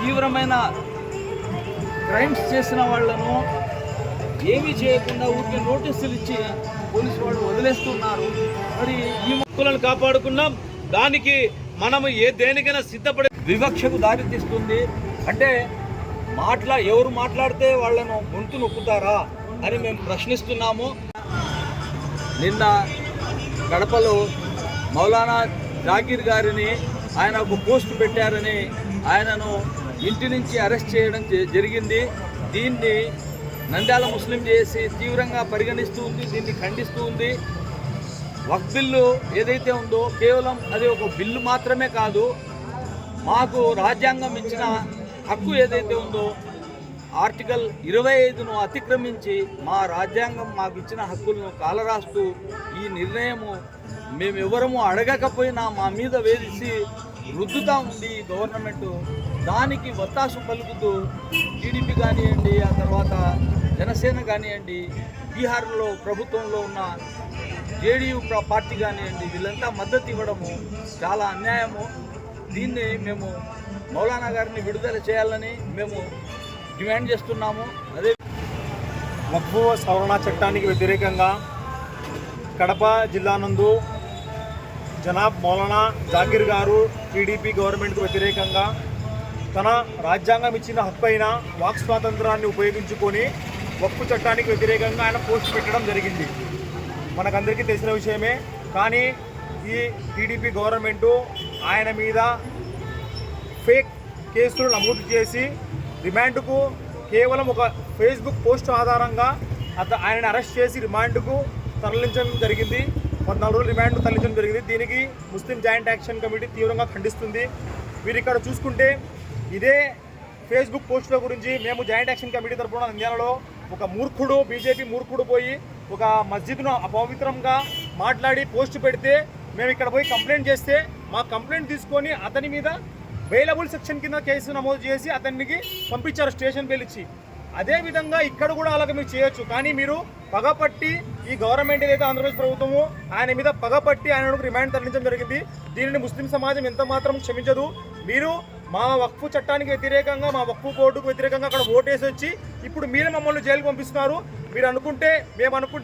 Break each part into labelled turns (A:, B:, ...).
A: తీవ్రమైన క్రైమ్స్ చేసిన వాళ్ళను ఏమీ చేయకుండా ఊరికే నోటీసులు ఇచ్చి పోలీసు వాళ్ళు వదిలేస్తున్నారు. మరి ఈ హక్కులను కాపాడుకున్నాం, దానికి మనము దేనికైనా సిద్ధపడే వివక్షకు దారితీస్తుంది. అంటే ఎవరు మాట్లాడితే వాళ్ళను గొంతు నొక్కుతారా అని మేము ప్రశ్నిస్తున్నాము. నిన్న కడపలో మౌలానా జాకీర్ గారిని ఆయన ఒక పోస్ట్ పెట్టారని ఆయనను ఇంటి నుంచి అరెస్ట్ చేయడం జరిగింది. దీన్ని నంద్యాల ముస్లిం చేసి తీవ్రంగా పరిగణిస్తూ ఉంది, దీన్ని ఖండిస్తూ ఉంది. వక్ఫ్ బిల్లు ఏదైతే ఉందో కేవలం అది ఒక బిల్లు మాత్రమే కాదు, మాకు రాజ్యాంగం ఇచ్చిన హక్కు ఏదైతే ఉందో ఆర్టికల్ 25ను అతిక్రమించి మా రాజ్యాంగం మాకు ఇచ్చిన హక్కులను కాలరాస్తూ ఈ నిర్ణయము మేమెవరము అడగకపోయినా మా మీద వేసి రుద్దుతూ ఉంది గవర్నమెంటు. దానికి వత్తాసు పలుకుతూ టీడీపీ కానివ్వండి, ఆ తర్వాత జనసేన కానివ్వండి, బీహార్లో ప్రభుత్వంలో ఉన్న జేడీయూ పార్టీ కానివ్వండి, వీళ్ళంతా మద్దతు ఇవ్వడము చాలా అన్యాయము. దీన్ని మేము మౌలానా గారిని విడుదల చేయాలని మేము డిమాండ్ చేస్తున్నాము. అదే
B: వక్ఫ్ సవరణ చట్టానికి వ్యతిరేకంగా కడప జిల్లా నందు జనాబ్ మౌలానా జాకీర్ గారు టీడీపీ గవర్నమెంట్కు వ్యతిరేకంగా తన రాజ్యాంగం ఇచ్చిన హక్కు అయిన వాక్ స్వాతంత్రాన్ని ఉపయోగించుకొని వక్ఫ్ చట్టానికి వ్యతిరేకంగా ఆయన పోస్ట్ పెట్టడం జరిగింది. మనకందరికీ తెలిసిన విషయమే. కానీ ఈ టీడీపీ గవర్నమెంటు ఆయన మీద ఫేక్ కేసులు నమోదు చేసి రిమాండ్కు కేవలం ఒక ఫేస్బుక్ పోస్ట్ ఆధారంగా ఆయనని అరెస్ట్ చేసి రిమాండ్కు తరలించడం జరిగింది. 14 రోజులు రిమాండ్ తరలించడం జరిగింది. దీనికి ముస్లిం జాయింట్ యాక్షన్ కమిటీ తీవ్రంగా ఖండిస్తుంది. మీరు ఇక్కడ చూసుకుంటే ఇదే ఫేస్బుక్ పోస్టుల గురించి మేము జాయింట్ యాక్షన్ కమిటీ తరఫున నంద్యాలలో ఒక మూర్ఖుడు, బీజేపీ మూర్ఖుడు పోయి ఒక మస్జిద్ను అపవిత్రంగా మాట్లాడి పోస్ట్ పెడితే మేము ఇక్కడ పోయి కంప్లైంట్ చేస్తే మా కంప్లైంట్ తీసుకొని అతని మీద బెయిలబుల్ సెక్షన్ కింద కేసు నమోదు చేసి అతనికి పంపించారు స్టేషన్ పిలిచి. అదేవిధంగా ఇక్కడ కూడా అలాగే మీరు చేయొచ్చు. కానీ మీరు పగపట్టి ఈ గవర్నమెంట్ ఏదైతే ఆంధ్రప్రదేశ్ ప్రభుత్వము ఆయన మీద పగపట్టి ఆయన రిమాండ్ తరలించడం జరిగింది. దీనిని ముస్లిం సమాజం ఎంత మాత్రం క్షమించదు. మీరు మా వక్ఫ్ చట్టానికి వ్యతిరేకంగా, మా వక్ఫ్ బోర్డుకు వ్యతిరేకంగా అక్కడ ఓటేసి వచ్చి ఇప్పుడు మీరు మమ్మల్ని జైలుకు పంపిస్తున్నారు. మీరు అనుకుంటే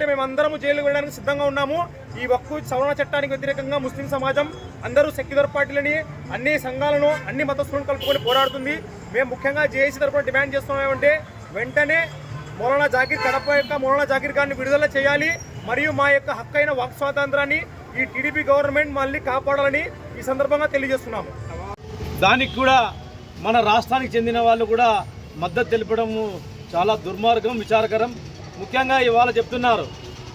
B: మేమందరము జైలుకు వెళ్ళడానికి సిద్ధంగా ఉన్నాము. ఈ వక్ఫ్ సవరణ చట్టానికి వ్యతిరేకంగా ముస్లిం సమాజం అందరూ సెక్యులర్ పార్టీలని, అన్ని సంఘాలను, అన్ని మతస్థులను కలుపుకొని పోరాడుతుంది. మేము ముఖ్యంగా జేఏసీ తరఫున డిమాండ్ చేస్తున్నామంటే వెంటనే మౌలానా జాకీర్, కడప యొక్క మౌలానా జాకీర్ గారిని విడుదల చేయాలి. మరియు మా యొక్క హక్కైన వాక్ స్వాతంత్రాన్ని ఈ టీడీపీ గవర్నమెంట్ మళ్ళీ కాపాడాలని ఈ సందర్భంగా తెలియజేస్తున్నాము.
A: దానికి కూడా మన రాష్ట్రానికి చెందిన వాళ్ళు కూడా మద్దతు తెలపడము చాలా దుర్మార్గం, విచారకరం. ముఖ్యంగా ఇవాళ చెప్తున్నారు,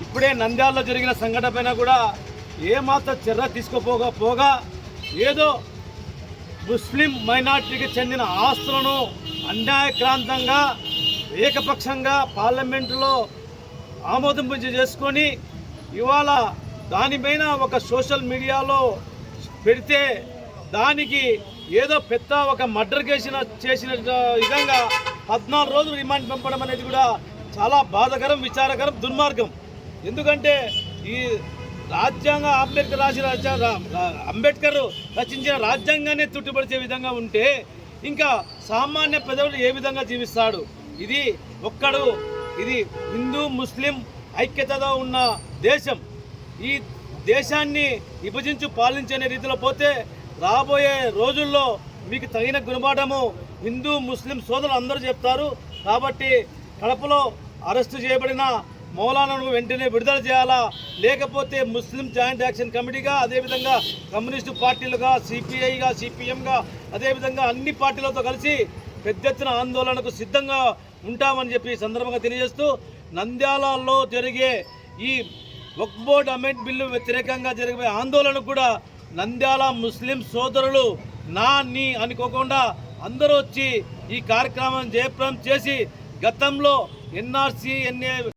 A: ఇప్పుడే నంద్యాలలో జరిగిన సంఘటన పైన కూడా ఏమాత్రం చర్య తీసుకోపోగా ఏదో ముస్లిం మైనార్టీకి చెందిన ఆస్తులను అన్యాయక్రాంతంగా ఏకపక్షంగా పార్లమెంటులో ఆమోదింపు చేసుకొని ఇవాళ దానిపైన ఒక సోషల్ మీడియాలో పెడితే దానికి ఏదో పెద్ద ఒక మర్డర్ చేసిన విధంగా 14 రోజులు రిమాండ్ పంపడం అనేది కూడా చాలా బాధాకరం, విచారకరం, దుర్మార్గం. ఎందుకంటే ఈ రాజ్యాంగ అంబేద్కర్ రచించిన రాజ్యాంగాన్ని తుట్టుపరిచే విధంగా ఉంటే ఇంకా సామాన్య ప్రజలు ఏ విధంగా జీవిస్తాడు? ఇది హిందూ ముస్లిం ఐక్యతతో ఉన్న దేశం. ఈ దేశాన్ని విభజించి పాలించే రీతిలో పోతే రాబోయే రోజుల్లో మీకు తగిన గుణపాఠము హిందూ ముస్లిం సోదరులు అందరూ చెప్తారు. కాబట్టి కడపలో అరెస్టు చేయబడిన మౌలానాను వెంటనే విడుదల చేయాలా, లేకపోతే ముస్లిం జాయింట్ యాక్షన్ కమిటీగా, అదేవిధంగా కమ్యూనిస్టు పార్టీలుగా, సిపిఐగా, సిపిఎంగా, అదేవిధంగా అన్ని పార్టీలతో కలిసి పెద్ద ఎత్తున ఆందోళనకు సిద్ధంగా ఉంటామని చెప్పి సందర్భంగా తెలియజేస్తూ, నంద్యాలలో జరిగే ఈ వక్ఫ్ బోర్డు అమెండ్ బిల్లు వ్యతిరేకంగా జరిగే ఆందోళన కూడా నంద్యాల ముస్లిం సోదరులు నీ అనుకోకుండా అందరూ వచ్చి ఈ కార్యక్రమాన్ని జయప్రదం చేసి గతంలో ఎన్ఆర్సీ